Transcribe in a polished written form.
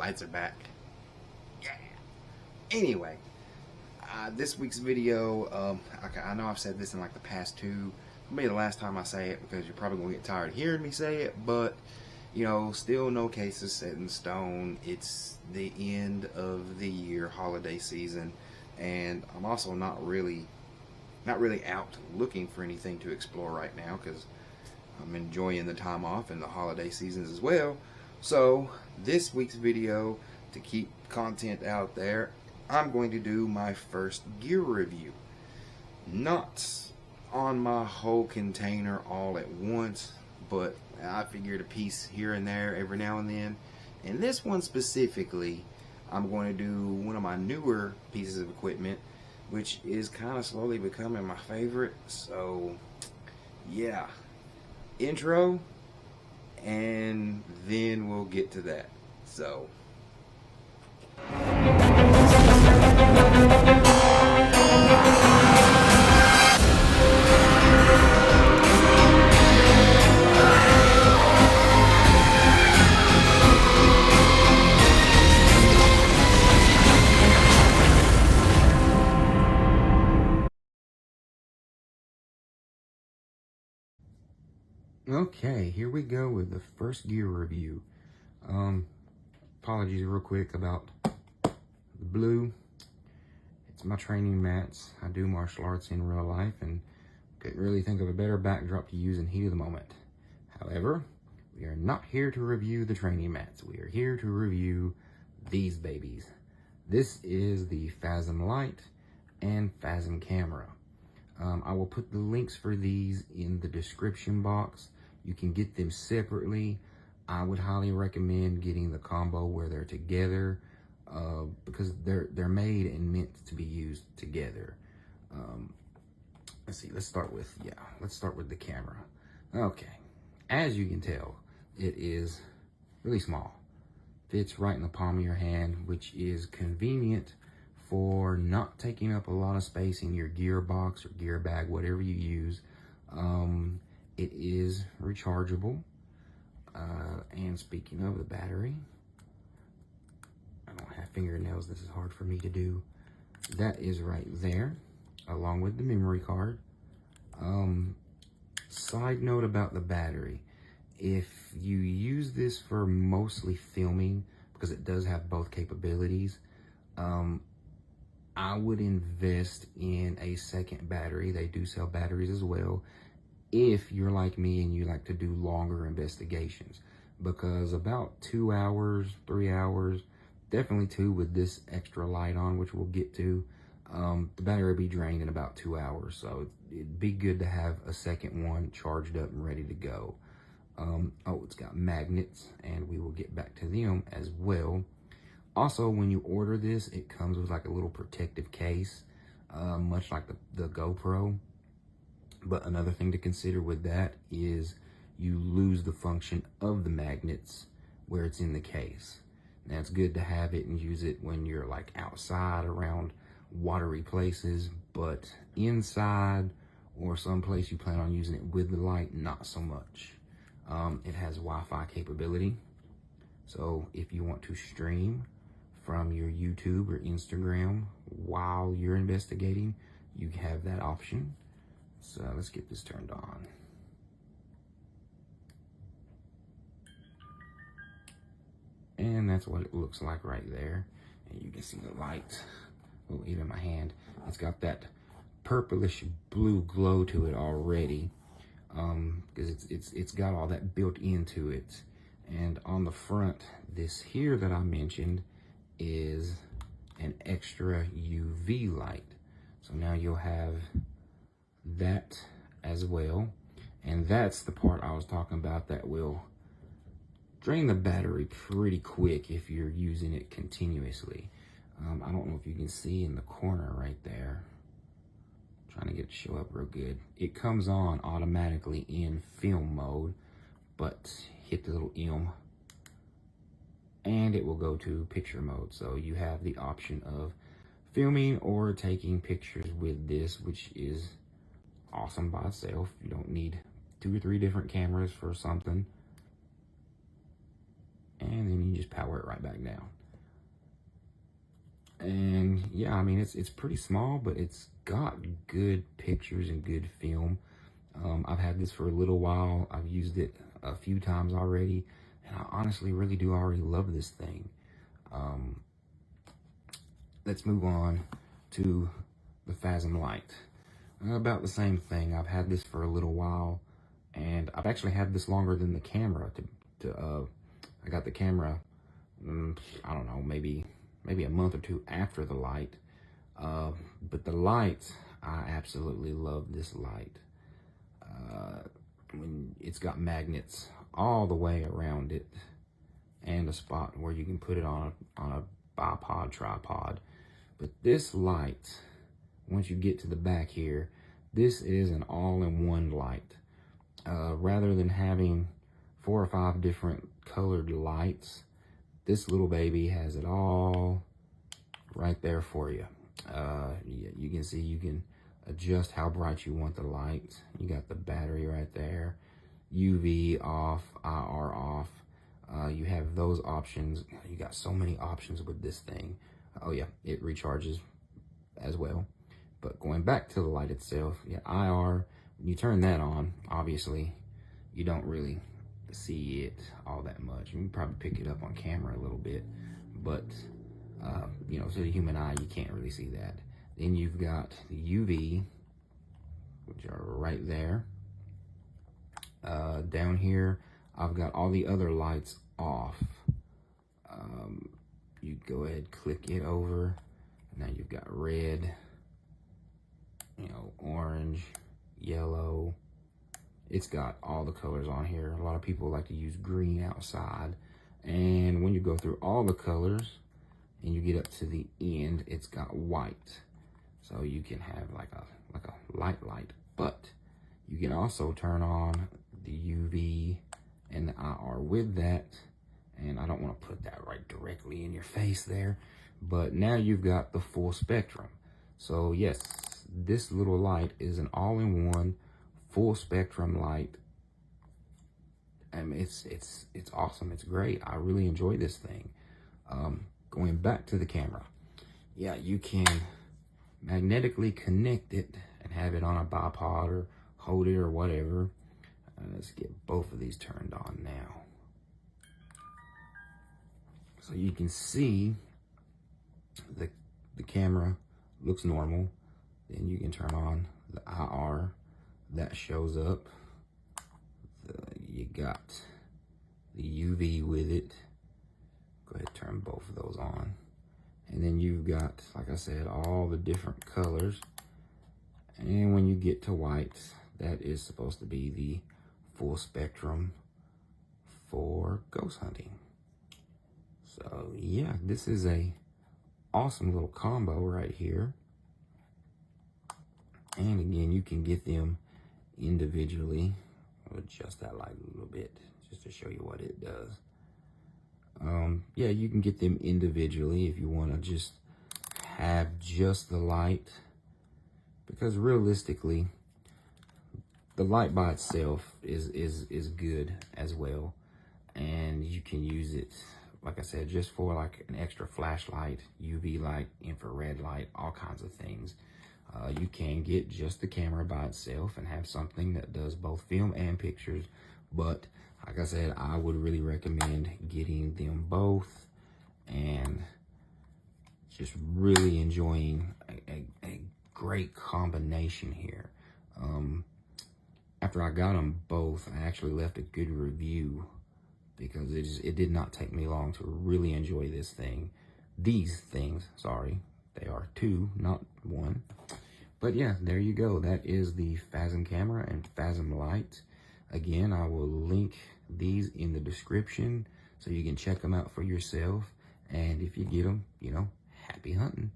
Lights are back. Yeah. Anyway, this week's video, okay, I know I've said this in like the past two. Maybe the last time I say it because you're probably going to get tired of hearing me say it, but, you know, still no cases set in stone. It's the end of the year, holiday season, and I'm also not really out looking for anything to explore right now because I'm enjoying the time off and the holiday seasons as well. So this week's video, to keep content out there, I'm going to do my first gear review. Not on my whole container all at once, but I figured a piece here and there every now and then. And this one specifically, I'm going to do one of my newer pieces of equipment, which is kind of slowly becoming my favorite. So yeah, intro, and then we'll get to that. So okay, here we go with the first gear review. Apologies real quick about the blue. It's my training mats. I do martial arts in real life and couldn't really think of a better backdrop to use in heat of the moment. However, we are not here to review the training mats. We are here to review these babies. This is the Phasm light and Phasm camera. I will put the links for these in the description box. You can get them separately. I would highly recommend getting the combo where they're together because they're made and meant to be used together. Let's see, let's start with the camera. Okay, as you can tell, it is really small. Fits right in the palm of your hand, which is convenient for not taking up a lot of space in your gear box or gear bag, whatever you use. It is rechargeable. And speaking of the battery, I don't have fingernails. This is hard for me to do. That is right there, along with the memory card. Side note about the battery. If you use this for mostly filming, because it does have both capabilities, I would invest in a second battery. They do sell batteries as well, if you're like me and you like to do longer investigations, because about 2 hours, 3 hours, definitely 2 with this extra light on, which we'll get to, the battery will be drained in about 2 hours. So it'd be good to have a second one charged up and ready to go. Oh, it's got magnets, and we will get back to them as well. Also, when you order this, it comes with like a little protective case, much like the GoPro. But another thing to consider with that is you lose the function of the magnets where it's in the case. Now, it's good to have it and use it when you're like outside around watery places, but inside or someplace you plan on using it with the light, not so much. It has Wi-Fi capability. So if you want to stream from your YouTube or Instagram while you're investigating, you have that option. So let's get this turned on. And that's what it looks like right there. And you can see the light, oh, even my hand. It's got that purplish blue glow to it already, because it's got all that built into it. And on the front, this here that I mentioned is an extra UV light. So now you'll have that as well, and that's the part I was talking about that will drain the battery pretty quick if you're using it continuously. I don't know if you can see in the corner right there, I'm trying to get it to show up real good. It comes on automatically in film mode, but hit the little M and it will go to picture mode. So you have the option of filming or taking pictures with this, which is awesome by itself. You don't need 2 or 3 different cameras for something. and then you just power it right back down. And yeah, I mean, it's pretty small, but it's got good pictures and good film. I've had this for a little while. I've used it a few times already, and I honestly really do already love this thing. Let's move on to the Phasm Light. About the same thing. I've had this for a little while, and I've actually had this longer than the camera. I got the camera, I don't know, maybe a month or two after the light. But the light, I absolutely love this light. When it's got magnets all the way around it, and a spot where you can put it on a bipod, tripod. But this light, once you get to the back here, this is an all-in-one light. Rather than having 4 or 5 different colored lights, this little baby has it all right there for you. You can see, you can adjust how bright you want the light. You got the battery right there, UV off, IR off. You have those options. You got so many options with this thing. Oh yeah, it recharges as well. But going back to the light itself, yeah, IR, when you turn that on, obviously you don't really see it all that much. You can probably pick it up on camera a little bit, but you know, to the human eye, you can't really see that. Then you've got the UV, which are right there. Down here, I've got all the other lights off. You go ahead, click it over. Now you've got red, you know, orange, yellow. It's got all the colors on here. A lot of people like to use green outside. And when you go through all the colors and you get up to the end, it's got white. So you can have like a light, but you can also turn on the UV and the IR with that. And I don't want to put that right directly in your face there, but now you've got the full spectrum. So yes, this little light is an all-in-one full spectrum light. I mean, it's awesome. It's great. I really enjoy this thing. Going back to the camera, yeah, you can magnetically connect it and have it on a bipod or hold it or whatever. Let's get both of these turned on now. So you can see the camera looks normal. Then you can turn on the IR, that shows up. You got the UV with it. Go ahead, turn both of those on. And then you've got, like I said, all the different colors. And when you get to white, that is supposed to be the full spectrum for ghost hunting. So yeah, this is a awesome little combo right here. And again, you can get them individually. I'll adjust that light a little bit just to show you what it does. Yeah, you can get them individually if you want to just have just the light, because realistically, the light by itself is good as well, and you can use it, like I said, just for like an extra flashlight, UV light, infrared light, all kinds of things. You can get just the camera by itself and have something that does both film and pictures. But like I said, I would really recommend getting them both and just really enjoying a great combination here. After I got them both, I actually left a good review because it did not take me long to really enjoy this thing. These things, sorry. They are 2, not 1. But yeah, there you go. That is the Phasm camera and Phasm light. Again, I will link these in the description so you can check them out for yourself. And if you get them, you know, happy hunting.